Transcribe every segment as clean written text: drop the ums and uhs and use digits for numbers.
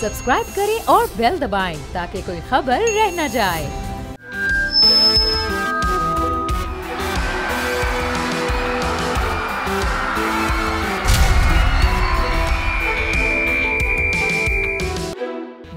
Subscribe करें और bell दबाएं ताकि कोई खबर रह न जाए।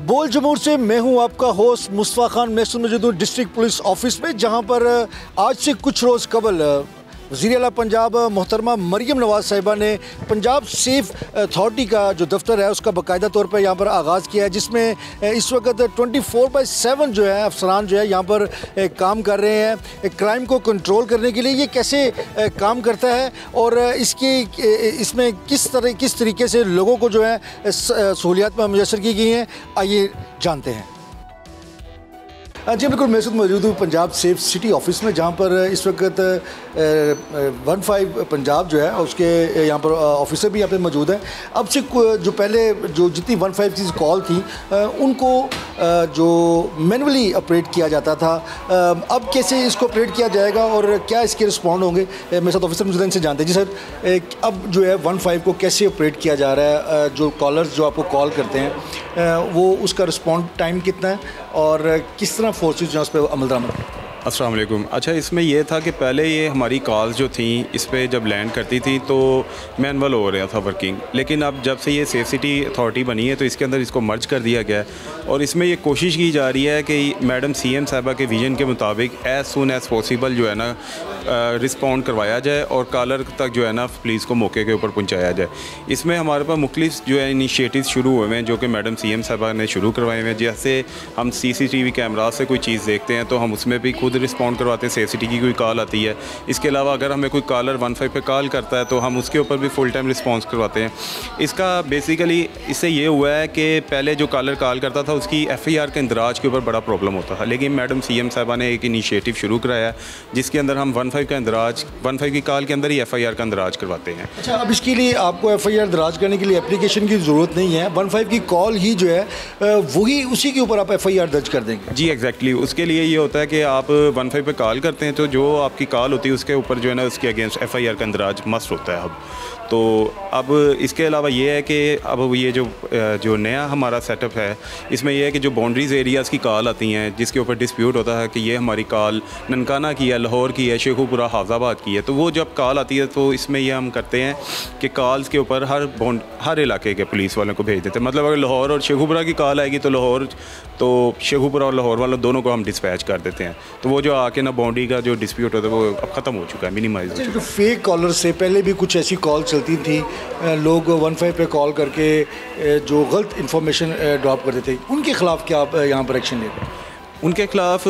बोल जमूर से मैं हूं आपका होस्ट मुस्तफ़ा खान। मैं मौजूद हूं डिस्ट्रिक्ट पुलिस ऑफिस में, जहां पर आज से कुछ रोज़ कबल वज़ीर आला पंजाब मोहतरमा मरियम नवाज़ साहिबा ने पंजाब सेफ अथॉरिटी का जो दफ्तर है उसका बाकायदा तौर पर यहाँ पर आगाज़ किया है, जिसमें इस वक्त 24/7 जो है अफसरान जो है यहाँ पर काम कर रहे हैं क्राइम को कंट्रोल करने के लिए। ये कैसे काम करता है और इसमें किस तरीके से लोगों को जो है सहूलियात में मुयसर की गई हैं, आइए जानते हैं। जी बिल्कुल, मैं मौजूद हूँ पंजाब सेफ सिटी ऑफिस में, जहाँ पर इस वक्त 15 पंजाब जो है उसके यहाँ पर ऑफिसर भी यहाँ पे मौजूद हैं। अब से जो पहले जो जितनी 15 की कॉल थी उनको जो मैनुअली ऑपरेट किया जाता था, अब कैसे इसको ऑपरेट किया जाएगा और क्या इसके रिस्पॉन्ड होंगे, मेरे साथ ऑफिसर मौजूद हैं, इनसे जानते हैं। जी सर, अब जो है 15 को कैसे ऑपरेट किया जा रहा है? जो कॉलर्स जो आपको कॉल करते हैं वो उसका रिस्पॉन्ड टाइम कितना है और किस तरह फोर्सेस जो है उस पर अमल दरामद? अस्सलाम वालेकुम। अच्छा, इसमें यह था कि पहले ये हमारी कॉल्स जो थी इस पर जब लैंड करती थी तो मैनुअल हो रहा था वर्किंग, लेकिन अब जब से ये सेफ सिटी अथॉरिटी बनी है तो इसके अंदर इसको मर्ज कर दिया गया है और इसमें ये कोशिश की जा रही है कि मैडम CM साहिबा के विजन के मुताबिक एज़ सून एज़ पॉसिबल जो है ना रिस्पॉन्ड करवाया जाए और कॉलर तक जो है ना पुलिस को मौके के ऊपर पहुँचाया जाए। इसमें हमारे पास मुख्तलिफ जो है इनिशिएटिव शुरू हुए हैं जो कि मैडम CM साहिबा ने शुरू करवाए हुए हैं। जैसे हम CCTV कैमरा से कोई चीज़ देखते हैं तो हम उसमें भी खुद रिस्पॉन्ड करवाते हैं। सेफ सिटी की कोई कॉल आती है, इसके अलावा अगर हमें कोई कॉलर 15 पे कॉल करता है तो हम उसके ऊपर भी फुल टाइम रिस्पॉन्स करवाते हैं। इसका बेसिकली इससे ये हुआ है कि पहले जो कॉलर कॉल करता था उसकी FIR के इंदराज के ऊपर बड़ा प्रॉब्लम होता था, लेकिन मैडम CM साहिबा ने एक इनिशिएटिव शुरू कराया जिसके अंदर हम 15 का इंदराज 15 की कॉल के अंदर ही FIR का इंदराज करवाते हैं। अच्छा, अब इसके लिए आपको FIR दराज करने के लिए एप्लीकेशन की ज़रूरत नहीं है, 15 की कॉल ही जो है वही उसी के ऊपर आप FIR दर्ज कर देंगे? जी एग्जैक्टली, उसके लिए ये होता है कि आप 15 पे कॉल करते हैं तो जो आपकी कॉल होती है उसके ऊपर जो है ना उसके अगेंस्ट FIR का इंदराज मस्ट होता है। तो अब इसके अलावा ये है कि अब ये जो नया हमारा सेटअप है इसमें यह है कि जो बाउंड्रीज़ एरियाज़ की कॉल आती हैं जिसके ऊपर डिस्प्यूट होता है कि ये हमारी कॉल ननकाना की है, लाहौर की है, शेखुपुरा हाफजाबाद की है, तो वो जब कॉल आती है तो इसमें ये हम करते हैं कि कॉल्स के ऊपर हर इलाके के पुलिस वालों को भेज देते हैं। मतलब अगर लाहौर और शेखुपुरा की कॉल आएगी तो शेखुपुरा और लाहौर वालों दोनों को हम डिस्पैच कर देते हैं, तो वो जो आके ना बाउंड्री का जो डिस्प्यूट होता है वो अब ख़त्म हो चुका है, मिनिमाइज हो चुका है। फेक कॉलर से पहले भी कुछ ऐसी कॉल चलती थी, लोग 15 पे कॉल करके जो गलत इन्फॉर्मेशन ड्रॉप करते थे, उनके ख़िलाफ़ क्या आप यहाँ पर एक्शन ले रहे हैं? उनके ख़िलाफ़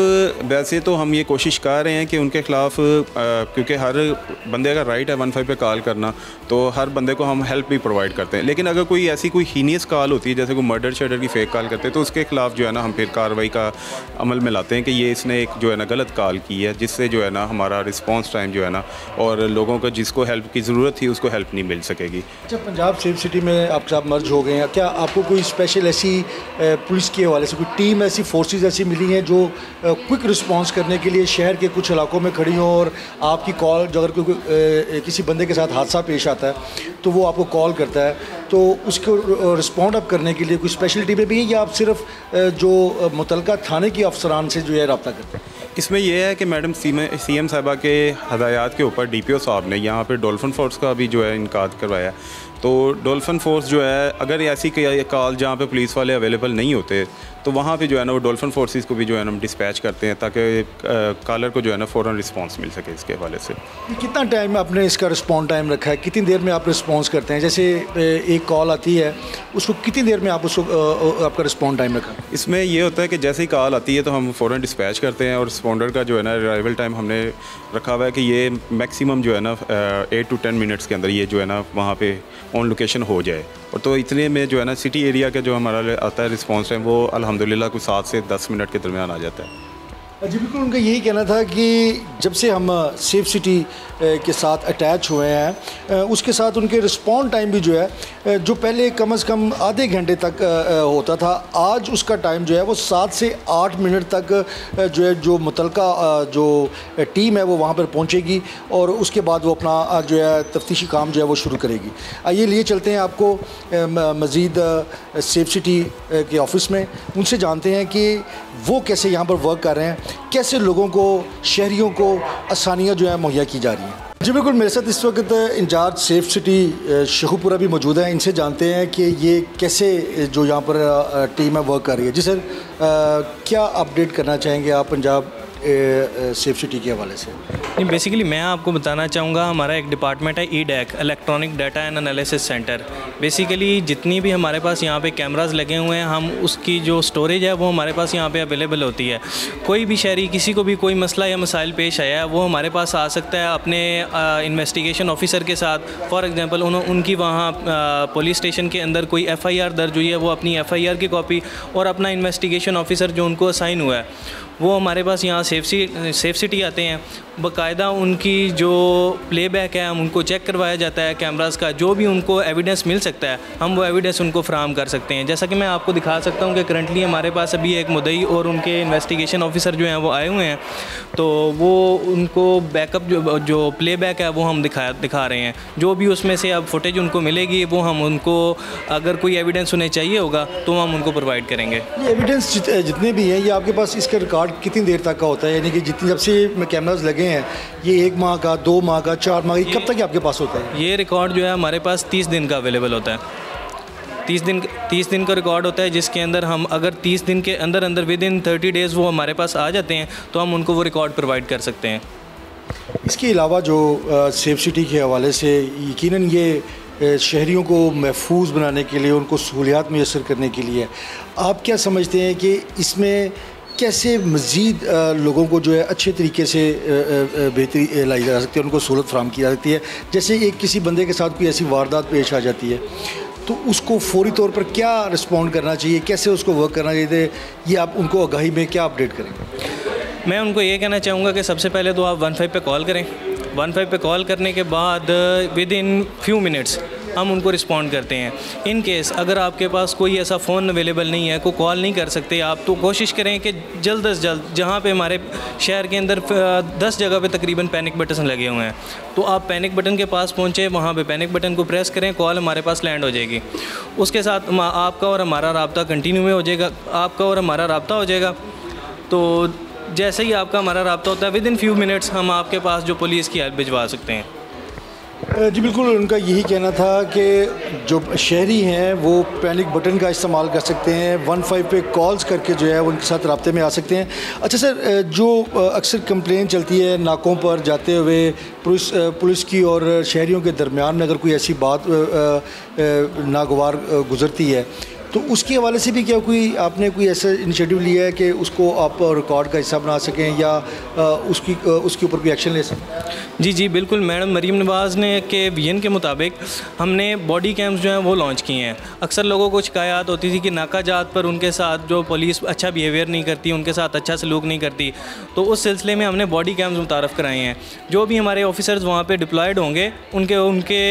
वैसे तो हम ये कोशिश कर रहे हैं कि उनके ख़िलाफ़ क्योंकि हर बंदे का राइट है 15 पे कॉल करना, तो हर बंदे को हम हेल्प भी प्रोवाइड करते हैं। लेकिन अगर कोई ऐसी कोई हीनियस कॉल होती है जैसे कोई मर्डर शर्डर की फ़ेक कॉल करते हैं तो उसके ख़िलाफ़ जो है ना हम फिर कार्रवाई का अमल में लाते हैं कि ये इसने एक जो है ना गलत कॉल की है, जिससे जो है ना हमारा रिस्पॉन्स टाइम जो है ना और लोगों को जिसको हेल्प की ज़रूरत थी उसको हेल्प नहीं मिल सकेगी। अच्छा, पंजाब सेफ सिटी में आपके साथ मर्ज हो गए हैं, क्या आपको कोई स्पेशल ऐसी पुलिस के हवाले से कोई टीम ऐसी फोर्सेज ऐसी मिली हैं जो क्विक रिस्पांस करने के लिए शहर के कुछ इलाकों में खड़ी हो और आपकी कॉल जो अगर कोई किसी बंदे के साथ हादसा पेश आता है तो वो आपको कॉल करता है तो उसको रिस्पॉन्ड अप करने के लिए कोई स्पेशल टीमें भी हैं या आप सिर्फ जो मुतलका थाने की अफसरान से जो है रब्ता करते हैं? इसमें यह है कि मैडम CM साहिबा के हदायत के ऊपर DPO साहब ने यहाँ पे डॉल्फिन फोर्स का भी जो है इनकाद करवाया, तो डॉल्फिन फोर्स जो है अगर ऐसी कॉल जहाँ पे पुलिस वाले अवेलेबल नहीं होते तो वहाँ पे जो है ना वो डॉल्फिन फोर्सेस को भी जो है ना हम डिस्पैच करते हैं ताकि कॉलर को जो है ना फ़ौरन रिस्पांस मिल सके। इसके हवाले से कितना टाइम आपने इसका रिस्पॉन्ड टाइम रखा है, कितनी देर में आप रिस्पॉन्स करते हैं? जैसे एक कॉल आती है उसको कितनी देर में आप उसको आपका रिस्पॉन्ड टाइम रखा? इसमें ये होता है कि जैसे ही कॉल आती है तो हम फ़ौरन डिस्पैच करते हैं और रिस्पॉन्डर का जो है ना अराइवल टाइम हमने रखा हुआ है कि ये मैक्सिमम जो है ना 8 to 10 मिनट्स के अंदर ये जो है ना वहाँ पे ऑन लोकेशन हो जाए। और तो इतने में जो है ना सिटी एरिया का जो हमारा आता है रिस्पॉन्स टाइम वो अल्हम्दुलिल्लाह कुछ 7 से 10 मिनट के दरमियान आ जाता है। जी बिल्कुल, उनका यही कहना था कि जब से हम सेफ सिटी के साथ अटैच हुए हैं उसके साथ उनके रिस्पॉन्ड टाइम भी जो है जो पहले कम से कम आधे घंटे तक होता था, आज उसका टाइम जो है वो 7 से 8 मिनट तक जो है जो मुतलका जो टीम है वो वहाँ पर पहुँचेगी और उसके बाद वो अपना जो है तफ्तीशी काम जो है वो शुरू करेगी। आइए लिए चलते हैं आपको मज़ीद सेफ सिटी के ऑफ़िस में, उनसे जानते हैं कि वो कैसे यहाँ पर वर्क कर रहे हैं, कैसे लोगों को, शहरियों को आसानियाँ जो है मुहैया की जा रही हैं। जी बिल्कुल, मेरे साथ इस वक्त इंचार्ज सेफ सिटी शेखुपुरा भी मौजूद है, इनसे जानते हैं कि ये कैसे जो यहाँ पर टीम है वर्क कर रही है। जी सर, क्या अपडेट करना चाहेंगे आप पंजाब सेफ सिटी के हवाले से? नहीं, बेसिकली मैं आपको बताना चाहूँगा, हमारा एक डिपार्टमेंट है EDAC, electronic data and analysis centre. Basically जितनी भी हमारे पास यहाँ पे कैमरास लगे हुए हैं, हम उसकी जो स्टोरेज है वो हमारे पास यहाँ पे अवेलेबल होती है। कोई भी शहरी, किसी को भी कोई मसला या मसाइल पेश आया है, वो हमारे पास आ सकता है अपने इन्वेस्टिगेशन ऑफिसर के साथ। फॉर एग्जांपल उनकी वहाँ पुलिस स्टेशन के अंदर कोई FIR दर्ज हुई है, वो अपनी FIR की कॉपी और अपना इन्वेस्टिगेशन ऑफिसर जो उनको असाइन हुआ है वो हमारे पास यहाँ सेफ सिटी आते हैं। बाकायदा उनकी जो प्लेबैक है हम उनको चेक करवाया जाता है कैमरास का, जो भी उनको एविडेंस मिल सकता है हम वो एविडेंस उनको फ्राहम कर सकते हैं। जैसा कि मैं आपको दिखा सकता हूँ कि करंटली हमारे पास अभी एक मुद्दई और उनके इन्वेस्टिगेशन ऑफिसर जो हैं वो आए हुए हैं, तो वो उनको बैकअप जो प्लेबैक है वो हम दिखा रहे हैं। जो भी उसमें से अब फुटेज उनको मिलेगी वो हम उनको, अगर कोई एविडेंस उन्हें चाहिए होगा तो हम उनको प्रोवाइड करेंगे। ये एविडेंस जितने भी हैं ये आपके पास इसका रिकॉर्ड कितनी देर तक का होता है? यानी कि जितनी जब से कैमरास लगे हैं, ये 1 माह का, 2 माह का, 4 माह का, कब तक आपके पास होता है? ये रिकॉर्ड जो है हमारे पास 30 दिन का अवेलेबल होता है। 30 दिन का रिकॉर्ड होता है, जिसके अंदर हम अगर 30 दिन के अंदर विद इन 30 डेज़ वो हमारे पास आ जाते हैं तो हम उनको वो रिकॉर्ड प्रोवाइड कर सकते हैं। इसके अलावा जो सेफ सिटी के हवाले से यकीनन ये शहरियों को महफूज बनाने के लिए, उनको सहूलियात मैसर करने के लिए, आप क्या समझते हैं कि इसमें कैसे मज़ीद लोगों को जो है अच्छे तरीके से बेहतरी लाई जा सकती है, उनको सहूलत फराहम की जा सकती है? जैसे एक किसी बंदे के साथ कोई ऐसी वारदात पेश आ जाती है तो उसको फौरी तौर पर क्या रिस्पॉन्ड करना चाहिए, कैसे उसको वर्क करना चाहिए, ये आप उनको आगाही में क्या अपडेट करेंगे? मैं उनको ये कहना चाहूँगा कि सबसे पहले तो आप 15 पे कॉल करें। 15 पे कॉल करने के बाद विद इन फ्यू मिनट्स हम उनको रिस्पॉन्ड करते हैं। इन केस अगर आपके पास कोई ऐसा फ़ोन अवेलेबल नहीं है, कोई कॉल नहीं कर सकते आप, तो कोशिश करें कि जल्द से जल्द, जहाँ पे हमारे शहर के अंदर 10 जगह पे तकरीबन पैनिक बटन लगे हुए हैं, तो आप पैनिक बटन के पास पहुँचे, वहाँ पे पैनिक बटन को प्रेस करें, कॉल हमारे पास लैंड हो जाएगी। उसके साथ आपका और हमारा रब्ता कंटिन्यू में हो जाएगा, आपका और हमारा रब्ता हो जाएगा। तो जैसे ही आपका हमारा रब्ता होता है विद इन फ्यू मिनट्स हम आपके पास जो पुलिस की हेल्प भिजवा सकते हैं। जी बिल्कुल, उनका यही कहना था कि जो शहरी हैं वो पैनिक बटन का इस्तेमाल कर सकते हैं, 15 पे कॉल्स करके जो है उनके साथ राब्ते में आ सकते हैं। अच्छा सर, जो अक्सर कंप्लेन चलती है नाकों पर जाते हुए पुलिस की और शहरियों के दरमियान में अगर कोई ऐसी बात नागवार गुजरती है तो उसके हवाले से भी क्या आपने कोई ऐसा इनिशिएटिव लिया है कि उसको आप रिकॉर्ड का हिस्सा बना सकें या उसके ऊपर भी एक्शन ले सकें? जी बिल्कुल, मैडम मरीम नवाज़ ने के विजन के मुताबिक हमने बॉडी कैम्स जो हैं वो लॉन्च किए हैं। अक्सर लोगों को शिकायत होती थी कि नाका जात पर उनके साथ जो पुलिस अच्छा बिहेवियर नहीं करती, उनके साथ अच्छा सलूक नहीं करती, तो उस सिलसिले में हमने बॉडी कैम्स मुतारफ़ कराए हैं। जो भी हमारे ऑफिसर्स वहाँ पे डिप्लॉयड होंगे उनके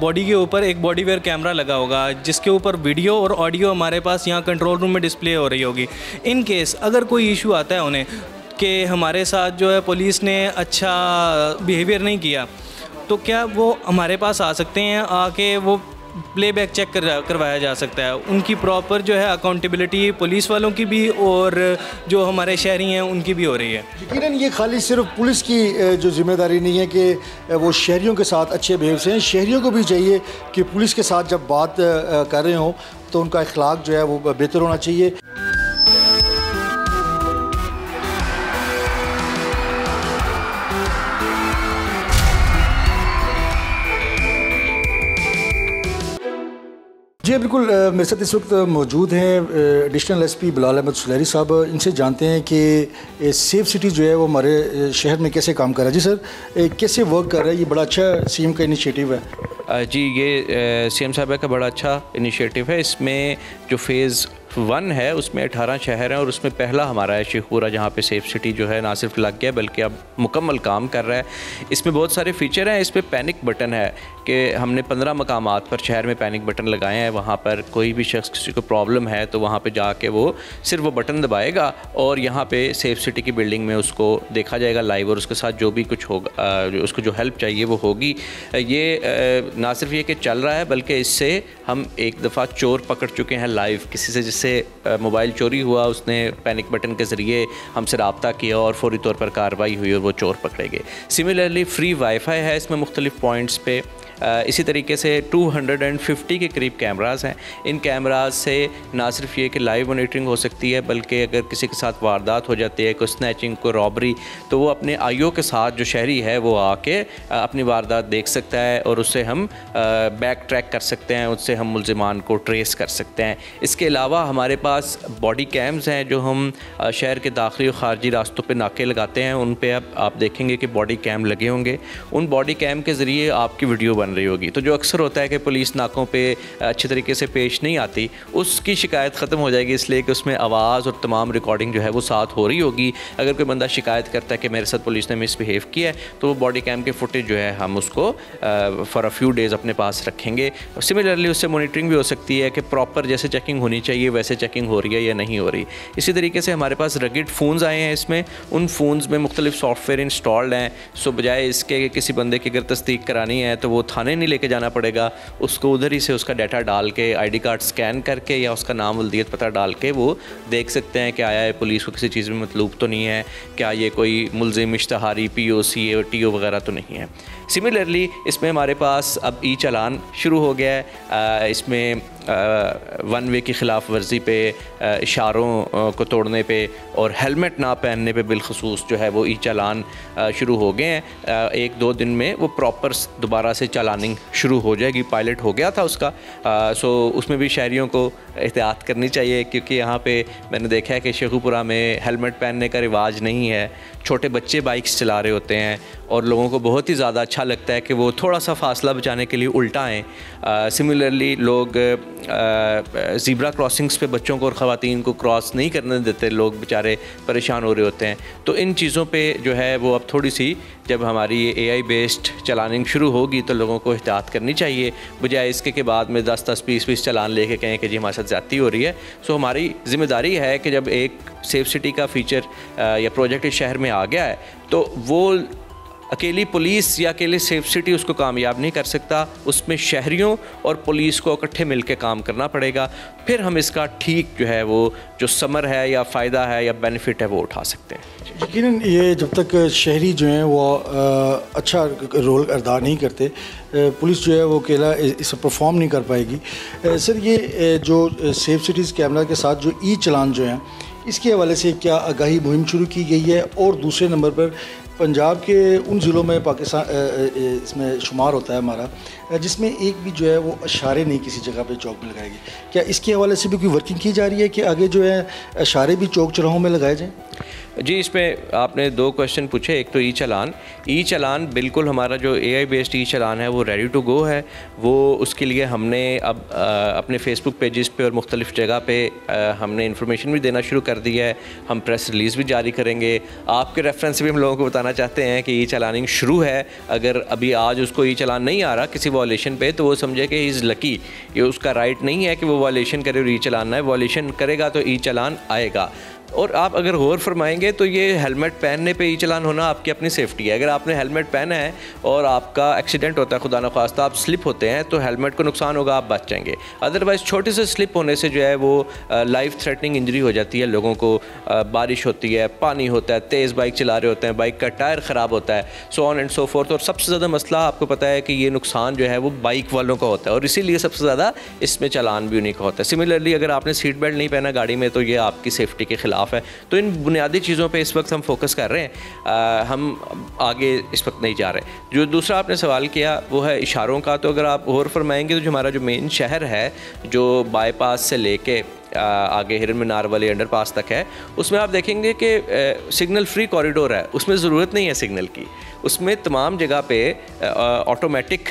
बॉडी के ऊपर एक बॉडी वेयर कैमरा लगा होगा, जिसके ऊपर वीडियो और ऑडियो हमारे पास यहाँ कंट्रोल रूम में डिस्प्ले हो रही होगी। इन केस अगर कोई इशू आता है उन्हें कि हमारे साथ जो है पुलिस ने अच्छा बिहेवियर नहीं किया, तो क्या वो हमारे पास आ सकते हैं, आके वो प्लेबैक चेक करवाया जा सकता है। उनकी प्रॉपर जो है अकाउंटेबिलिटी पुलिस वालों की भी और जो हमारे शहरी हैं उनकी भी हो रही है। यकीनन ये खाली सिर्फ पुलिस की जो जिम्मेदारी नहीं है कि वो शहरियों के साथ अच्छे बिहेव से हैं, शहरियों को भी चाहिए कि पुलिस के साथ जब बात कर रहे हों तो उनका अखलाक जो है वो बेहतर होना चाहिए। जी बिल्कुल, मेरे साथ इस वक्त मौजूद हैं एडिशनल SP बिलाल अहमद सुलैरी साहब। इनसे जानते हैं कि सेफ सिटी जो है वो हमारे शहर में कैसे काम कर रहा है। जी सर, कैसे वर्क कर रहा है? ये बड़ा अच्छा CM का इनिशिएटिव है। जी, ये CM साहब का बड़ा अच्छा इनिशिएटिव है। इसमें जो फ़ेज़ 1 है उसमें 18 शहर हैं और उसमें पहला हमारा है शेखपुरा, जहाँ पे सेफ सिटी जो है ना सिर्फ लग गया बल्कि अब मुकम्मल काम कर रहा है। इसमें बहुत सारे फीचर हैं। इस पर पैनिक बटन है कि हमने 15 मकामात पर शहर में पैनिक बटन लगाए हैं। वहाँ पर कोई भी शख्स किसी को प्रॉब्लम है तो वहाँ पे जाके वो सिर्फ वो बटन दबाएगा और यहाँ पे सेफ सिटी की बिल्डिंग में उसको देखा जाएगा लाइव, और उसके साथ जो भी कुछ होगा, उसको जो हेल्प चाहिए वो होगी। ये ना सिर्फ ये कि चल रहा है बल्कि इससे हम एक दफ़ा चोर पकड़ चुके हैं लाइव। किसी से जिससे मोबाइल चोरी हुआ उसने पैनिक बटन के ज़रिए हमसे रब्ता किया और फौरी तौर पर कार्रवाई हुई और वो चोर पकड़े गए। सिमिलरली फ्री वाईफाई है इसमें मुख्तलिफ़ पॉइंट्स पे। इसी तरीके से 250 के करीब कैमरास हैं। इन कैमरास से ना सिर्फ ये कि लाइव मॉनिटरिंग हो सकती है बल्कि अगर किसी के साथ वारदात हो जाती है, कोई स्नैचिंग, कोई रॉबरी, तो वो अपने आईओ के साथ जो शहरी है वो आके अपनी वारदात देख सकता है और उससे हम बैक ट्रैक कर सकते हैं, उससे हम मुल्ज़िमान को ट्रेस कर सकते हैं। इसके अलावा हमारे पास बॉडी कैम्स हैं जो हम शहर के दाखिली और ख़ारजी रास्तों पर नाके लगाते हैं। उन पर अब आप देखेंगे कि बॉडी कैम लगे होंगे। उन बॉडी कैम के ज़रिए आपकी वीडियो बन रही होगी। तो जो अक्सर होता है कि पुलिस नाकों पे अच्छे तरीके से पेश नहीं आती, उसकी शिकायत ख़त्म हो जाएगी, इसलिए कि उसमें आवाज़ और तमाम रिकॉर्डिंग जो है वो साथ हो रही होगी। अगर कोई बंदा शिकायत करता है कि मेरे साथ पुलिस ने मिसबिहेव किया है तो वो बॉडी कैम के फुटेज जो है हम उसको फॉर अ फ्यू डेज़ अपने पास रखेंगे। सिमिलरली उससे मॉनिटरिंग भी हो सकती है कि प्रॉपर जैसे चेकिंग होनी चाहिए वैसे चेकिंग हो रही है या नहीं हो रही। इसी तरीके से हमारे पास रगिड फ़ोन्स आए हैं। इसमें उन फ़ोन्स में मुख्तलिफ सॉफ्टवेयर इंस्टॉल्ड हैं। सो बजाय इसके किसी बंदे की अगर तस्दीक करानी है तो वो थाने नहीं लेके जाना पड़ेगा, उसको उधर ही से उसका डाटा डाल के आईडी कार्ड स्कैन करके या उसका नाम वल्दियत पता डाल के वो देख सकते हैं कि आया है पुलिस को किसी चीज़ में मतलूब तो नहीं है, क्या ये कोई मुल्ज़िम, इश्तहारी, POC और TO वगैरह तो नहीं है। सिमिलरली इसमें हमारे पास अब ई चालान शुरू हो गया है। इसमें 1 वे की ख़िलाफ़ वर्जी पे, इशारों को तोड़ने पे और हेलमेट ना पहनने पे बिलखसूस जो है वो ई चालान शुरू हो गए हैं। 1-2 दिन में वो प्रॉपर दोबारा से चालानिंग शुरू हो जाएगी। पायलट हो गया था उसका। सो उसमें भी शहरियों को एहतियात करनी चाहिए क्योंकि यहाँ पे मैंने देखा है कि शेखुपुरा में हेलमेट पहनने का रिवाज नहीं है। छोटे बच्चे बाइक्स चला रहे होते हैं और लोगों को बहुत ही ज़्यादा अच्छा लगता है कि वो थोड़ा सा फासला बचाने के लिए उल्टा आएँ। सिमिलरली लोग ज़ीब्रा क्रॉसिंग्स पे बच्चों को और ख़वातीन को क्रॉस नहीं करने देते, लोग बेचारे परेशान हो रहे होते हैं। तो इन चीज़ों पे जो है वो अब थोड़ी सी जब हमारी ये AI बेस्ड चलानिंग शुरू होगी तो लोगों को एहतियात करनी चाहिए, बजाय इसके के बाद में 10-10, 20-20 चालान लेके कहें कि जी हमारे साथ ज़्यादती हो रही है। सो हमारी ज़िम्मेदारी है कि जब एक सेफ सिटी का फ़ीचर या प्रोजेक्ट इस शहर में आ गया है तो वो अकेली पुलिस या अकेले सेफ सिटी उसको कामयाब नहीं कर सकता, उसमें शहरियों और पुलिस को इकट्ठे मिलकर काम करना पड़ेगा। फिर हम इसका ठीक जो है वो जो समर है या फ़ायदा है या बेनिफिट है वो उठा सकते हैं। यकीनन ये जब तक शहरी जो हैं वो अच्छा रोल अदा नहीं करते, पुलिस जो है वो अकेला इसे परफॉर्म नहीं कर पाएगी। सर ये जो सेफ सिटीज़ कैमरा के साथ जो ई चालान जो हैं इसके हवाले से क्या आगाही मुहिम शुरू की गई है? और दूसरे नंबर पर पंजाब के उन ज़िलों में पाकिस्तान इसमें शुमार होता है हमारा जिसमें एक भी जो है वो इशारे नहीं किसी जगह पे चौक में लगाएगी, क्या इसके हवाले से भी कोई वर्किंग की जा रही है कि आगे जो है इशारे भी चौक चौराहों में लगाए जाएँ? जी, इसमें आपने 2 क्वेश्चन पूछे। एक तो ई चालान बिल्कुल हमारा जो AI बेस्ड ई चालान है वो रेडी टू गो है। वो उसके लिए हमने अब अपने फेसबुक पेजेस पे और मुख्तलिफ़ जगह पे हमने इन्फॉर्मेशन भी देना शुरू कर दिया है। हम प्रेस रिलीज़ भी जारी करेंगे। आपके रेफरेंस से भी हम लोगों को बताना चाहते हैं कि ई चालानिंग शुरू है। अगर अभी आज उसको ई चालान नहीं आ रहा किसी वॉलेशन पे तो वो समझे कि इज़ लकी, ये उसका राइट नहीं है कि वो वॉलेशन करे और ई चालान आए। वॉलेशन करेगा तो ई चालान आएगा। और आप अगर गौर फरमाएंगे तो ये हेलमेट पहनने पे ई चालान होना आपकी अपनी सेफ्टी है। अगर आपने हेलमेट पहना है और आपका एक्सीडेंट होता है, खुदा न ख्वास्ता आप स्लिप होते हैं, तो हेलमेट को नुकसान होगा, आप बच जाएंगे। अदरवाइज़ छोटे से स्लिप होने से जो है वो लाइफ थ्रेटनिंग इंजरी हो जाती है लोगों को। बारिश होती है, पानी होता है, तेज़ बाइक चला रहे होते हैं, बाइक का टायर ख़राब होता है, so on and so fourth. और सबसे ज़्यादा मसला आपको पता है कि ये नुकसान जो है वो बाइक वालों का होता है और इसीलिए सबसे ज़्यादा इसमें चालान भी उन्हीं का होता है। सिमिलरली अगर आपने सीट बेल्ट नहीं पहना गाड़ी में तो ये आपकी सेफ्टी के ख़िलाफ़ है। तो इन बुनियादी चीज़ों पे इस वक्त हम फोकस कर रहे हैं। हम आगे इस वक्त नहीं जा रहे। जो दूसरा आपने सवाल किया वो है इशारों का। तो अगर आप गौर फरमाएंगे तो जो हमारा जो मेन शहर है, जो बाईपास से लेके आगे हिरन मीनार वाले अंडरपास तक है, उसमें आप देखेंगे कि सिग्नल फ्री कॉरिडोर है, उसमें ज़रूरत नहीं है सिग्नल की। उसमें तमाम जगह पे ऑटोमेटिक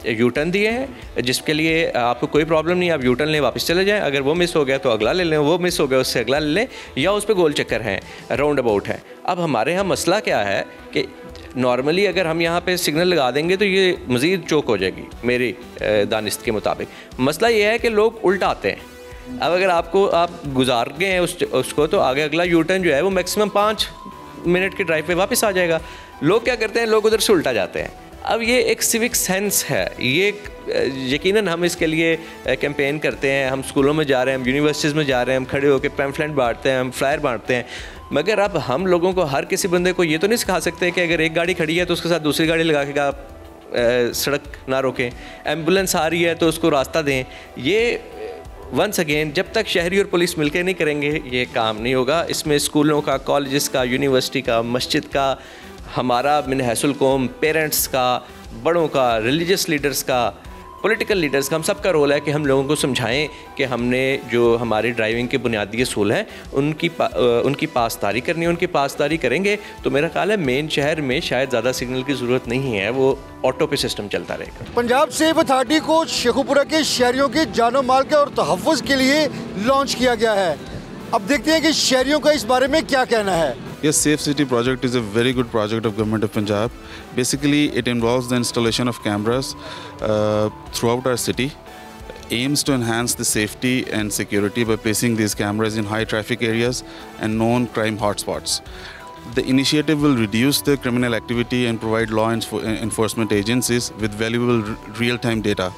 यू टर्न दिए हैं, जिसके लिए आपको कोई प्रॉब्लम नहीं, आप यू टर्न लें वापस चले जाएं, अगर वो मिस हो गया तो अगला ले लें, वो मिस हो गया उससे अगला ले लें, या उस पर गोल चक्कर हैं, राउंड अबाउट है। अब हमारे यहाँ मसला क्या है कि नॉर्मली अगर हम यहाँ पे सिग्नल लगा देंगे तो ये मज़ीद चौक हो जाएगी मेरी दानिस्त के मुताबिक। मसला ये है कि लोग उल्टा आते हैं। अब अगर आप गुजार गए हैं उसको, तो आगे अगला यू टर्न जो है वो मैक्सिमम 5 मिनट की ड्राइव पे वापस आ जाएगा। लोग क्या करते हैं, लोग उधर से उल्टा जाते हैं। अब ये एक सिविक सेंस है, ये यकीनन हम इसके लिए कैंपेन करते हैं, हम स्कूलों में जा रहे हैं, हम यूनिवर्सिटीज़ में जा रहे हैं, हम खड़े होकर पैम्फलेट बांटते हैं, हम फ्लायर बांटते हैं, मगर अब हम लोगों को, हर किसी बंदे को ये तो नहीं सिखा सकते कि अगर एक गाड़ी खड़ी है तो उसके साथ दूसरी गाड़ी लगा के आप सड़क ना रोकें, एम्बुलेंस आ रही है तो उसको रास्ता दें। ये वंस अगेन जब तक शहरी और पुलिस मिलकर नहीं करेंगे ये काम नहीं होगा। इसमें स्कूलों का, कॉलेजेस का, यूनिवर्सिटी का, मस्जिद का, हमारा मिन हैसुल कौम, पेरेंट्स का, बड़ों का, रिलीजियस लीडर्स का, पॉलिटिकल लीडर्स का, हम सब का रोल है कि हम लोगों को समझाएं कि हमने जो हमारी ड्राइविंग के बुनियादी असूल हैं उनकी पासदारी करनी है। उनकी पासदारी करेंगे तो मेरा ख्याल है मेन शहर में शायद ज़्यादा सिग्नल की ज़रूरत नहीं है, वो ऑटो पे सिस्टम चलता रहेगा। पंजाब सेफ अथॉरिटी को शेखुपुरा के शहरियों के जानो माल के और तहफ़्फ़ुज़ के लिए लॉन्च किया गया है। अब देखते हैं कि शहरियों का इस बारे में क्या कहना है। Yes, Safe City project is a very good project of Government of Punjab. Basically, it involves the installation of cameras throughout our city. Aims to enhance the safety and security by placing these cameras in high traffic areas and known crime hotspots. The initiative will reduce the criminal activity and provide law enforcement agencies with valuable real-time data.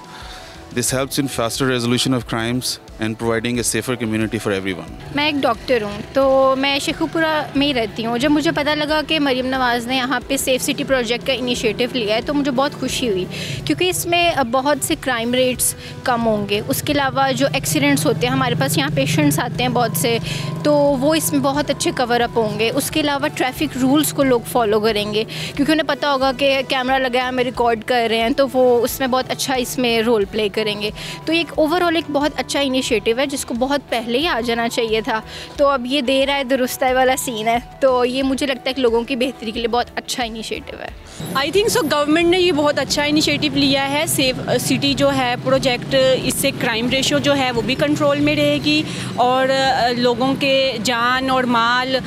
This helps in faster resolution of crimes and providing a safer community for everyone. मैं एक doctor हूँ, तो मैं शेखुपुरा में ही रहती हूँ। जब मुझे पता लगा कि मरीम नवाज़ ने यहाँ पे सेफ सिटी प्रोजेक्ट का इनिशिएटिव लिया है तो मुझे बहुत खुशी हुई, क्योंकि इसमें बहुत से क्राइम रेट्स कम होंगे। उसके अलावा जो एक्सीडेंट्स होते हैं, हमारे पास यहाँ पेशेंट्स आते हैं बहुत से, तो वो इसमें बहुत अच्छे कवर अप होंगे। उसके अलावा ट्रैफिक रूल्स को लोग फॉलो करेंगे, क्योंकि उन्हें पता होगा कि कैमरा लगाया, हमें रिकॉर्ड कर रहे हैं, तो वो उसमें बहुत अच्छा इसमें रोल प्ले करेंगे। तो एक ओवरऑल एक बहुत अच्छा इनिशिएटिव है जिसको बहुत पहले ही आ जाना चाहिए था। तो अब ये देर आए दुरुस्त आए वाला सीन है, तो ये मुझे लगता है कि लोगों की बेहतरी के लिए बहुत अच्छा इनिशिएटिव है। आई थिंक सो गवर्नमेंट ने ये बहुत अच्छा इनिशिएटिव लिया है। सेफ सिटी जो है प्रोजेक्ट, इससे क्राइम रेशो जो है वो भी कंट्रोल में रहेगी और लोगों के जान और माल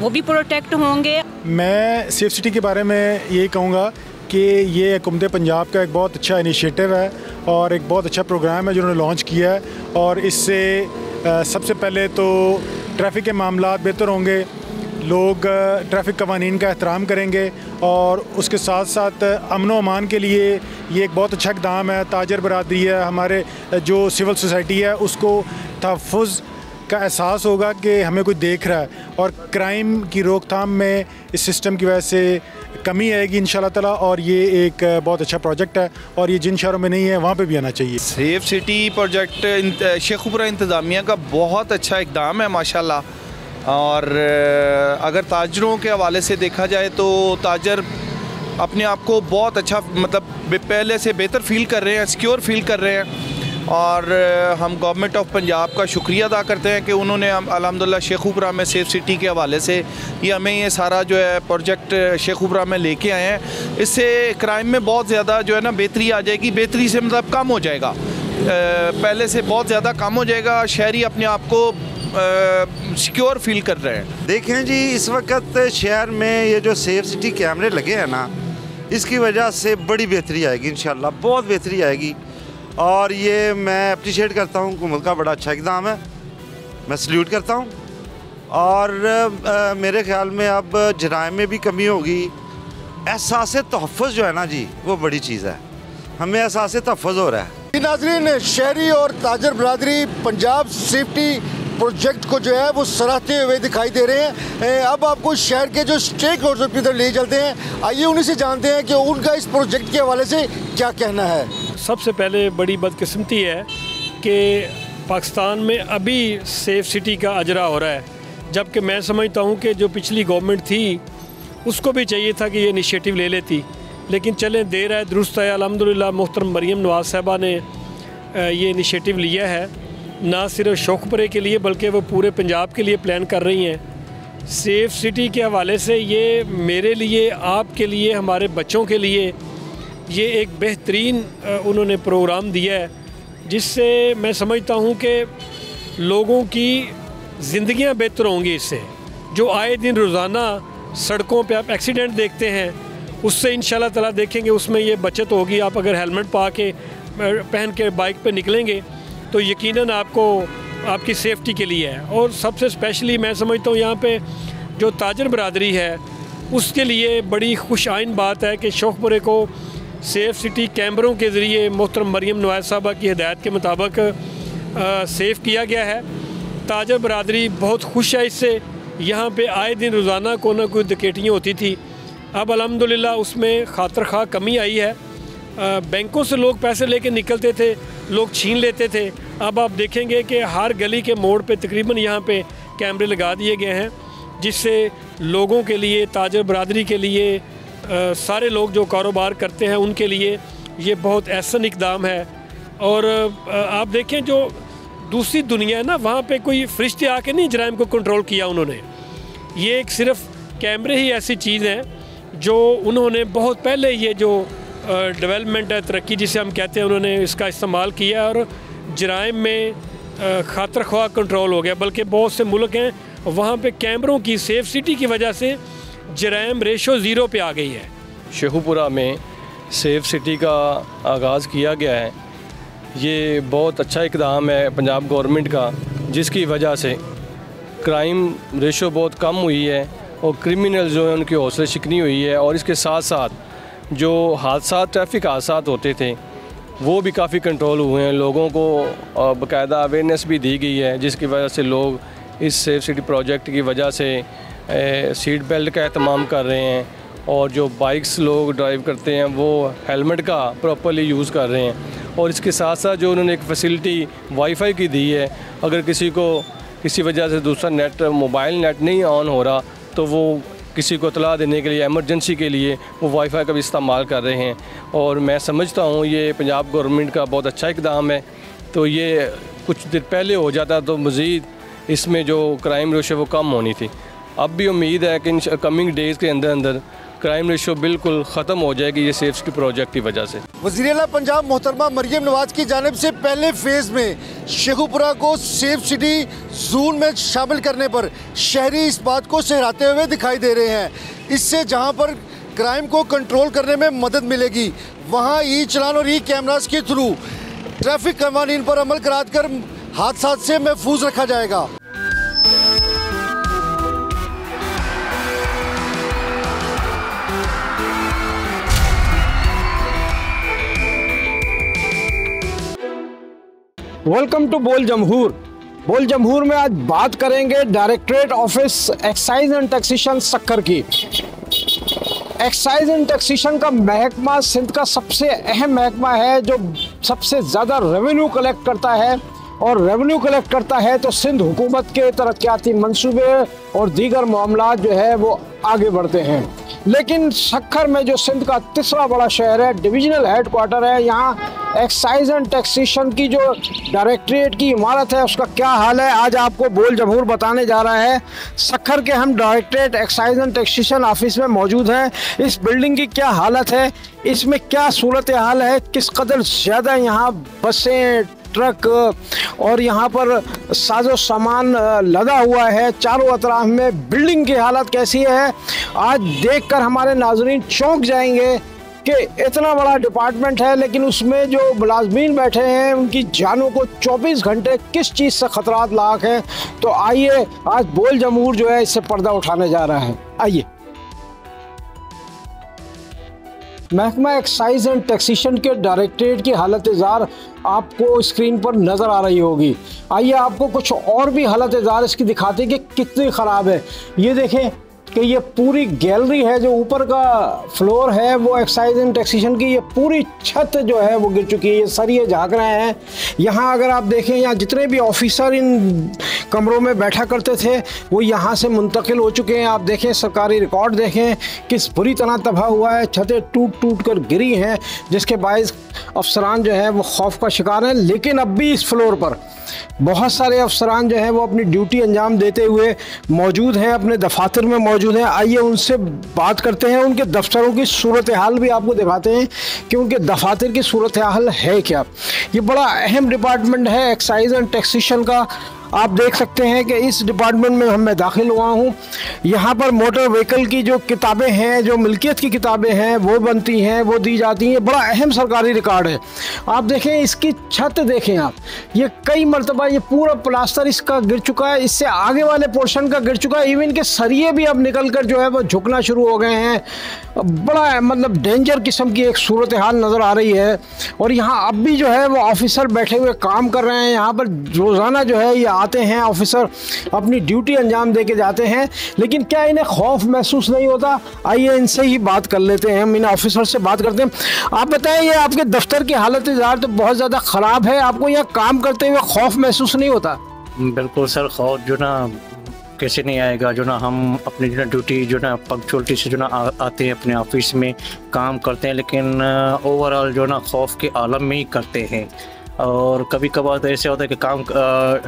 वो भी प्रोटेक्ट होंगे। मैं सेफ सिटी के बारे में यही कहूँगा कि ये हुकूमत पंजाब का एक बहुत अच्छा इनिशिएटिव है और एक बहुत अच्छा प्रोग्राम है जो उन्होंने लॉन्च किया है। और इससे सबसे पहले तो ट्रैफिक के मामलात बेहतर होंगे, लोग ट्रैफिक कवानीन का एहतराम करेंगे और उसके साथ साथ अमन व अमान के लिए ये एक बहुत अच्छा इक़दाम है। ताजर बरादरी है, हमारे जो सिविल सोसाइटी है, उसको तहफ़्फ़ुज़ का एहसास होगा कि हमें कोई देख रहा है और क्राइम की रोकथाम में इस सिस्टम की वजह से कमी आएगी इंशाल्लाह ताला। और ये एक बहुत अच्छा प्रोजेक्ट है और ये जिन शहरों में नहीं है वहाँ पे भी आना चाहिए। सेफ सिटी प्रोजेक्ट शेखुपुरा इंतज़ामिया का बहुत अच्छा इक़दाम है माशाल्लाह। और अगर ताजरों के हवाले से देखा जाए तो ताजर अपने आप को बहुत अच्छा, मतलब पहले से बेहतर फ़ील कर रहे हैं, सिक्योर फ़ील कर रहे हैं। और हम गवर्नमेंट ऑफ पंजाब का शुक्रिया अदा करते हैं कि उन्होंने अल्हम्दुलिल्लाह शेखुपुरा में सेफ सिटी के हवाले से ये सारा जो है प्रोजेक्ट शेखुपुरा में लेके आए हैं। इससे क्राइम में बहुत ज़्यादा जो है ना बेहतरी आ जाएगी। बेहतरी से मतलब कम हो जाएगा, पहले से बहुत ज़्यादा कम हो जाएगा। शहरी अपने आप को सिक्योर फील कर रहे हैं। देखें जी, इस वक्त शहर में ये जो सेफ सिटी कैमरे लगे हैं ना, इसकी वजह से बड़ी बेहतरी आएगी इंशाल्लाह, बहुत बेहतरी आएगी। और ये मैं अप्रिशिएट करता हूँ, हुकूमत का बड़ा अच्छा इक़दाम है, मैं सल्यूट करता हूँ। और मेरे ख्याल में अब जराइम में भी कमी होगी। एहसास तहफ़्फ़ुज़ जो है ना जी, वो बड़ी चीज़ है, हमें एहसास तहफ़्फ़ुज़ हो रहा है। नाज़रीन, शहरी और ताजर बरादरी पंजाब सेफ्टी प्रोजेक्ट को जो है वो सराहते हुए दिखाई दे रहे हैं। अब आपको शहर के जो स्टेक होल्डर की तरफ ले चलते हैं, आइए उन्हीं से जानते हैं कि उनका इस प्रोजेक्ट के हवाले से क्या कहना है। सबसे पहले बड़ी बदकिस्मती है कि पाकिस्तान में अभी सेफ सिटी का अजरा हो रहा है, जबकि मैं समझता हूँ कि जो पिछली गवर्नमेंट थी उसको भी चाहिए था कि ये इनिशिएटिव ले लेती, लेकिन चलें देर है दुरुस्त है। अल्हम्दुलिल्लाह मोहतरम मरीम नवाज़ साहिबा ने ये इनिशिएटिव लिया है ना सिर्फ शौकपुरे के लिए बल्कि वो पूरे पंजाब के लिए प्लान कर रही हैं। सेफ़ सिटी के हवाले से ये मेरे लिए, आपके लिए, हमारे बच्चों के लिए ये एक बेहतरीन उन्होंने प्रोग्राम दिया है, जिससे मैं समझता हूँ कि लोगों की ज़िंदगियाँ बेहतर होंगी इससे। जो आए दिन रोज़ाना सड़कों पे आप एक्सीडेंट देखते हैं, उससे इंशाल्लाह ताला देखेंगे उसमें ये बचत होगी। आप अगर हेलमेट पहन के बाइक पे निकलेंगे तो यकीनन आपको आपकी सेफ्टी के लिए है। और सबसे स्पेशली मैं समझता हूँ यहाँ पे जो ताजर बरादरी है उसके लिए बड़ी खुश आइन बात है कि शौकपुरे को सेफ़ सिटी कैमरों के ज़रिए मोहतरम मरियम नवाज़ साहबा की हिदायत के मुताबिक सेफ़ किया गया है। ताजर बरादरी बहुत खुश है इससे। यहाँ पे आए दिन रोज़ाना को ना कोई डकैतियाँ होती थी, अब अल्हम्दुलिल्लाह उसमें खातर खा कमी आई है। बैंकों से लोग पैसे लेके निकलते थे, लोग छीन लेते थे। अब आप देखेंगे कि हर गली के मोड़ पे तकरीबन यहाँ पे कैमरे लगा दिए गए हैं, जिससे लोगों के लिए, ताजर बरादरी के लिए, सारे लोग जो कारोबार करते हैं उनके लिए ये बहुत एहसन इक़दाम है। और आप देखें जो दूसरी दुनिया है ना, वहाँ पे कोई फरिश्ते आके नहीं जराइम को कंट्रोल किया उन्होंने। ये एक सिर्फ कैमरे ही ऐसी चीज़ हैं जो उन्होंने बहुत पहले ये जो डेवलपमेंट है, तरक्की जिसे हम कहते हैं, उन्होंने इसका इस्तेमाल किया और जराइम में खातर ख्वाह कंट्रोल हो गया। बल्कि बहुत से मुल्क हैं वहाँ पे कैमरों की सेफ़ सिटी की वजह से जराइम रेशो ज़ीरो पे आ गई है। शेखुपुरा में सेफ़ सिटी का आगाज़ किया गया है। ये बहुत अच्छा इक़दाम है पंजाब गवर्नमेंट का, जिसकी वजह से क्राइम रेशो बहुत कम हुई है और क्रिमिनल जो है उनकी हौसले शिकनी हुई है। और इसके साथ साथ जो हादसा, ट्रैफिक हादसा होते थे वो भी काफ़ी कंट्रोल हुए हैं। लोगों को बाकायदा अवेयरनेस भी दी गई है, जिसकी वजह से लोग इस सेफ़ सिटी प्रोजेक्ट की वजह से सीट बेल्ट का एहतमाम कर रहे हैं और जो बाइक्स लोग ड्राइव करते हैं वो हेलमेट का प्रॉपर्ली यूज़ कर रहे हैं। और इसके साथ साथ जो उन्होंने एक फैसिलिटी वाईफाई की दी है, अगर किसी को किसी वजह से दूसरा नेट, मोबाइल नेट नहीं ऑन हो रहा तो वो किसी को इतला देने के लिए, एमरजेंसी के लिए वो वाईफाई का भी इस्तेमाल कर रहे हैं। और मैं समझता हूँ ये पंजाब गवर्नमेंट का बहुत अच्छा इक़दाम है। तो ये कुछ देर पहले हो जाता तो मज़ीद इसमें जो क्राइम रेशो वो कम होनी थी। अब भी उम्मीद है कि इन कमिंग डेज़ के अंदर अंदर क्राइम रेशो बिल्कुल ख़त्म हो जाएगी ये सेफ़ सिटी प्रोजेक्ट की वजह से। वज़ीर-ए-आला पंजाब मोहतरमा मरियम नवाज़ की जानिब से पहले फेज़ में शेखुपुरा को सेफ़ सिटी जोन में शामिल करने पर शहरी इस बात को सहराते हुए दिखाई दे रहे हैं। इससे जहां पर क्राइम को कंट्रोल करने में मदद मिलेगी, वहां ई चलान और ई कैमरास के थ्रू ट्रैफिक कवानीन पर अमल कराकर हादसा से महफूज रखा जाएगा। वेलकम टू बोल जमहूर। बोल जमहूर में आज बात करेंगे directorate office excise and taxation Sukkur की। एक्साइज एंड टैक्सेशन का महकमा सिंध का सबसे अहम महकमा है जो सबसे ज़्यादा रेवेन्यू कलेक्ट करता है, और रेवेन्यू कलेक्ट करता है तो सिंध हुकूमत के तरक्याती मंसूबे और दीगर मामलात जो है वो आगे बढ़ते हैं। लेकिन सक्खर में जो सिंध का तीसरा बड़ा शहर है, डिविजनल हेड क्वार्टर है, यहाँ एक्साइज एंड टैक्सेशन की जो डायरेक्टरेट की इमारत है उसका क्या हाल है, आज आपको बोल जमहूर बताने जा रहा है। सक्खर के हम directorate excise and taxation office में मौजूद हैं। इस बिल्डिंग की क्या हालत है, इसमें क्या सूरत हाल है, किस कदर ज़्यादा यहाँ बसें, ट्रक और यहाँ पर साजो सामान लदा हुआ है, चारों अतराफ में बिल्डिंग की हालत कैसी है, आज देखकर हमारे नाज़रीन चौंक जाएंगे कि इतना बड़ा डिपार्टमेंट है लेकिन उसमें जो मुलाजमीन बैठे हैं उनकी जानों को 24 घंटे किस चीज़ से ख़तरात लाक हैं। तो आइए आज बोल जमहूर जो है इससे पर्दा उठाने जा रहा है। आइए। महकमा एक्साइज एंड टैक्सेशन के डायरेक्टरेट की हालत ज़ार आपको स्क्रीन पर नज़र आ रही होगी। आइए आपको कुछ और भी हालत ज़ार इसकी दिखाते हैं कि कितनी ख़राब है। ये देखें, कि ये पूरी गैलरी है, जो ऊपर का फ्लोर है वो एक्साइज एंड टैक्सेशन की, ये पूरी छत जो है वो गिर चुकी है। ये सरिये झाँक रहे हैं। यहाँ अगर आप देखें, यहाँ जितने भी ऑफिसर इन कमरों में बैठा करते थे वो यहाँ से मुंतकिल हो चुके हैं। आप देखें, सरकारी रिकॉर्ड देखें किस बुरी तरह तबाह हुआ है। छतें टूट टूट कर गिरी हैं, जिसके बायस अफसरान जो है वो खौफ का शिकार हैं। लेकिन अब भी इस फ्लोर पर बहुत सारे अफसरान जो हैं वो अपनी ड्यूटी अंजाम देते हुए मौजूद हैं, अपने दफातर में मौजूद हैं। आइए उनसे बात करते हैं, उनके दफ्तरों की सूरत हाल भी आपको दिखाते हैं कि उनके दफातर की सूरत हाल है क्या। ये बड़ा अहम डिपार्टमेंट है एक्साइज एंड टैक्सेशन का। आप देख सकते हैं कि इस डिपार्टमेंट में मैं दाखिल हुआ हूँ। यहाँ पर मोटर व्हीकल की जो किताबें हैं, जो मिल्कियत की किताबें हैं वो बनती हैं, वो दी जाती हैं। बड़ा अहम सरकारी रिकॉर्ड है। आप देखें, इसकी छत देखें आप, ये कई मरतबा ये पूरा प्लास्टर इसका गिर चुका है, इससे आगे वाले पोर्शन का गिर चुका है। इवन के सरिये भी अब निकल कर जो है वो झुकना शुरू हो गए हैं। बड़ा मतलब डेंजर किस्म की एक सूरत हाल नज़र आ रही है। और यहाँ अब भी जो है वो ऑफिसर बैठे हुए काम कर रहे हैं। यहाँ पर रोज़ाना जो है ये आते हैं ऑफिसर, अपनी ड्यूटी अंजाम दे के जाते हैं। लेकिन क्या इन्हें खौफ महसूस नहीं होता? आइए इनसे ही बात कर लेते हैं, हम इन ऑफिसर से बात करते हैं। आप बताएं, ये आपके दफ्तर की हालत इज़ार तो बहुत ज़्यादा ख़राब है, आपको यहाँ काम करते हुए खौफ महसूस नहीं होता? बिल्कुल सर, खौफ जो ना कैसे नहीं आएगा। जो ना हम अपनी जो ना ड्यूटी जो ना पंक्चुअलिटी से जो ना आते हैं, अपने ऑफिस में काम करते हैं, लेकिन ओवरऑल जो ना खौफ के आलम में ही करते हैं। और कभी कभार तो ऐसे होता है कि काम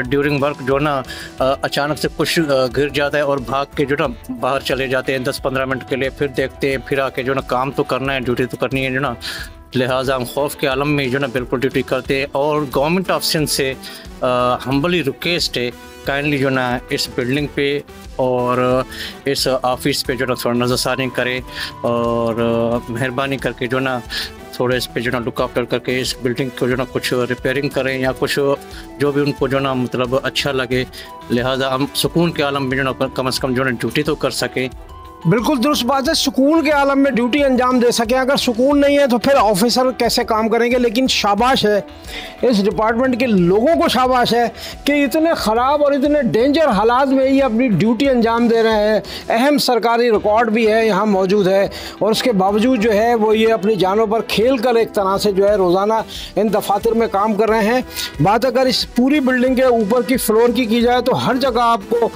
ड्यूरिंग वर्क जो ना अचानक से कुछ गिर जाता है और भाग के जो ना बाहर चले जाते हैं 10-15 मिनट के लिए, फिर देखते हैं, फिर आके जो ना काम तो करना है, ड्यूटी तो करनी है जो ना। लिहाजा हम खौफ के आलम में जो ना बिल्कुल ड्यूटी करते हैं। और गवर्नमेंट ऑफिसन से हम्बली रिक्वेस्ट है, काइंडली जो ना इस बिल्डिंग पे और इस ऑफिस पे जो ना थोड़ा नज़रसानी करें और मेहरबानी करके जो ना थोड़े इस पे जो ना लुक आफ्टर करके इस बिल्डिंग को जो ना कुछ रिपेयरिंग करें या कुछ जो भी उनको जो ना मतलब अच्छा लगे। लिहाजा हम सुकून के आलम में जो ना कम से कम जो ना ड्यूटी तो कर सकें। बिल्कुल दुरुस्त बात है, सुकून के आलम में ड्यूटी अंजाम दे सकें। अगर सुकून नहीं है तो फिर ऑफिसर कैसे काम करेंगे। लेकिन शाबाश है इस डिपार्टमेंट के लोगों को, शाबाश है कि इतने ख़राब और इतने डेंजर हालात में ये अपनी ड्यूटी अंजाम दे रहे हैं। अहम सरकारी रिकॉर्ड भी है यहाँ मौजूद है, और उसके बावजूद जो है वो ये अपनी जानों पर खेल कर एक तरह से जो है रोज़ाना इन दफातर में काम कर रहे हैं। बात अगर इस पूरी बिल्डिंग के ऊपर की फ्लोर की जाए तो हर जगह आपको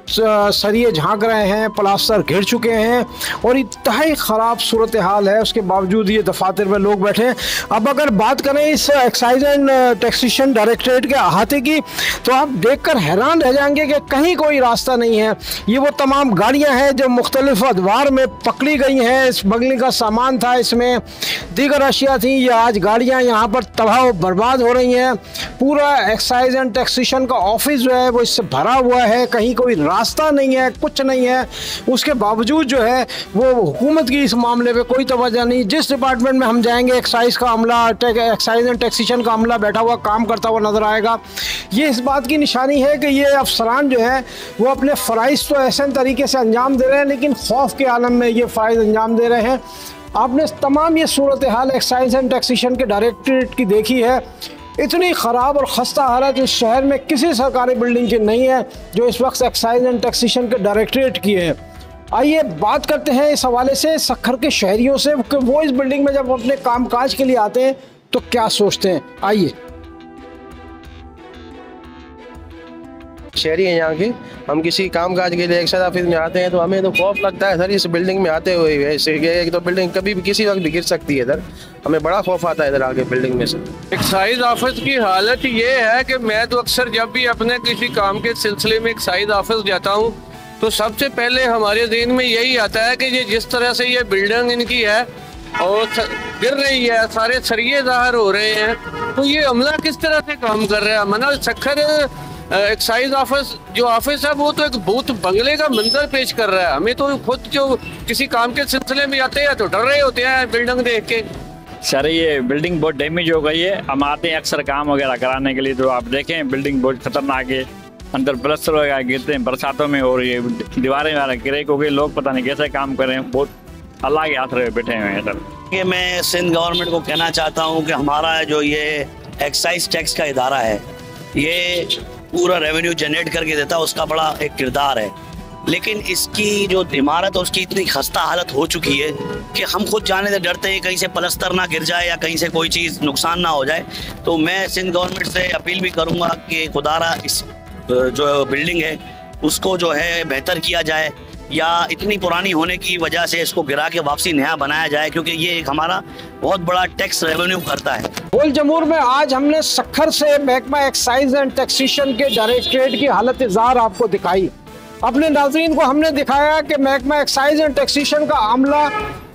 सरिये झांक रहे हैं, प्लास्टर घिर चुके हैं और इंतहाई ख़राब सूरत हाल है। उसके बावजूद ये दफातर में लोग बैठे हैं। अब अगर बात करें इस एक्साइज एंड टैक्सेशन डायरेक्टरेट के अहाते की, तो आप देखकर हैरान रह जाएंगे कि कहीं कोई रास्ता नहीं है। ये वो तमाम गाड़ियां हैं जो मुख्तलिफ अदवार में पकड़ी गई हैं। स्मगलिंग का सामान था, इसमें दीगर अशिया थी। ये आज गाड़ियाँ यहाँ पर तबाह व बर्बाद हो रही हैं। पूरा एक्साइज एंड टैक्सेशन का ऑफिस जो है वो इससे भरा हुआ है, कहीं कोई रास्ता नहीं है, कुछ नहीं है। उसके बावजूद जो है वो हुकूमत की इस मामले पे कोई तवज्जो नहीं। जिस डिपार्टमेंट में हम जाएंगे एक्साइज का अमला, एक्साइज एंड टैक्सेशन का अमला बैठा हुआ काम करता हुआ नज़र आएगा। ये इस बात की निशानी है कि ये अफसरान जो है वो अपने फ़राइज़ तो ऐसे तरीके से अंजाम दे रहे हैं, लेकिन खौफ के आलम में ये फ़राइज़ अंजाम दे रहे हैं। आपने तमाम ये सूरत हाल एक्साइज एंड टैक्सेशन के डायरेक्टरेट की देखी है। इतनी ख़राब और ख़स्ता हालत इस शहर में किसी सरकारी बिल्डिंग की नहीं है जो इस वक्त एक्साइज एंड टैक्सेशन के डायरेक्टरेट की है। आइए बात करते हैं इस हवाले से सक्खर के शहरियों से कि वो इस बिल्डिंग में जब अपने कामकाज के लिए आते हैं तो क्या सोचते हैं। आइए। शहरी हैं यहाँ के, हम किसी कामकाज के लिए एक्साइज ऑफिस में आते हैं तो हमें तो खौफ लगता है सर इस बिल्डिंग में आते हुए। एक तो बिल्डिंग कभी भी किसी वक्त भी गिर सकती है इधर, हमें बड़ा खौफ आता है इधर आगे बिल्डिंग में से। एक्साइज ऑफिस की हालत ये है कि मैं तो अक्सर जब भी अपने किसी काम के सिलसिले में एक्साइज ऑफिस जाता हूँ तो सबसे पहले हमारे ज़हन में यही आता है कि ये जिस तरह से ये बिल्डिंग इनकी है और गिर रही है, सारे सरिये ज़ाहिर हो रहे हैं, तो ये अमला किस तरह से काम कर रहा है। मना सक्खर एक्साइज ऑफिस जो ऑफिस है वो तो एक भूत बंगले का मंजर पेश कर रहा है। हमें तो खुद जो किसी काम के सिलसिले में आते हैं तो डर रहे होते हैं बिल्डिंग देख के। सर ये बिल्डिंग बहुत डैमेज हो गई है, हम आते हैं अक्सर काम वगैरह कराने के लिए, तो आप देखें बिल्डिंग बहुत खतरनाक है। अंदर प्लास्टर वगैरह गिरते हैं बरसातों में और ये दीवारें वगैरह क्रैक हो गई, लोग पता नहीं कैसे काम करें, बहुत अल्लाह के हाथ रहे बैठे हुए हैं सर। कि मैं सिंध गवर्नमेंट को कहना चाहता हूँ कि हमारा जो ये एक्साइज टैक्स का इदारा है ये पूरा रेवेन्यू जनरेट करके देता है, उसका बड़ा एक किरदार है। लेकिन इसकी जो इमारत है उसकी इतनी खस्ता हालत हो चुकी है कि हम खुद जाने से डरते हैं कहीं से पलस्तर ना गिर जाए या कहीं से कोई चीज़ नुकसान ना हो जाए। तो मैं सिंध गवर्नमेंट से अपील भी करूँगा कि खुदारा इस जो बिल्डिंग है उसको जो है बेहतर किया जाए, या इतनी पुरानी होने की वजह से इसको गिरा के वापसी नया बनाया जाए, क्योंकि ये एक हमारा बहुत बड़ा टैक्स रेवेन्यू करता है। गोल जमूर में आज हमने सक्खर से महकमा एक्साइज एंड टैक्सेशन के डायरेक्टरेट की हालत ज़ार आपको दिखाई। अपने नाज़रीन को हमने दिखाया कि महकमा एक्साइज एंड टैक्सेशन का अमला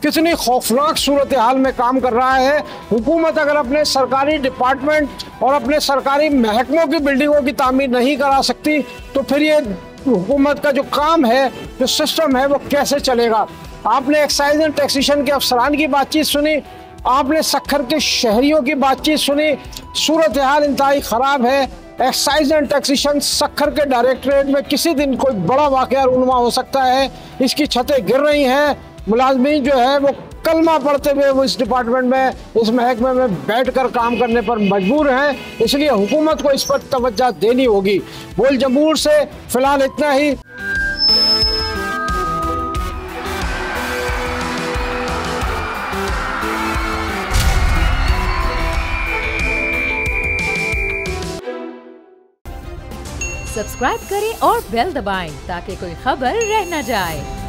कितनी खौफनाक सूरत हाल में काम कर रहा है। हुकूमत अगर अपने सरकारी डिपार्टमेंट और अपने सरकारी महकमों की बिल्डिंगों की तामीर नहीं करा सकती तो फिर ये हुकूमत का जो काम है, जो सिस्टम है, वो कैसे चलेगा। आपने एक्साइज एंड टैक्सेशन के अफसरान की बातचीत सुनी, आपने सक्खर के शहरियों की बातचीत सुनी। सूरत हाल इंतहाई ख़राब है। एक्साइज एंड टैक्सेशन सक्खर के डायरेक्टरेट में किसी दिन कोई बड़ा वाक़या रूनुमा हो सकता है। इसकी छतें गिर रही हैं, मुलाजमीन जो है वो कलमा पढ़ते हुए वो इस डिपार्टमेंट में, इस महकमे में बैठकर काम करने पर मजबूर हैं। इसलिए हुकूमत को इस पर तवज्जो देनी होगी। गोल जमूर से फिलहाल इतना ही। सब्सक्राइब करें और बेल दबाएं ताकि कोई खबर रह न जाए।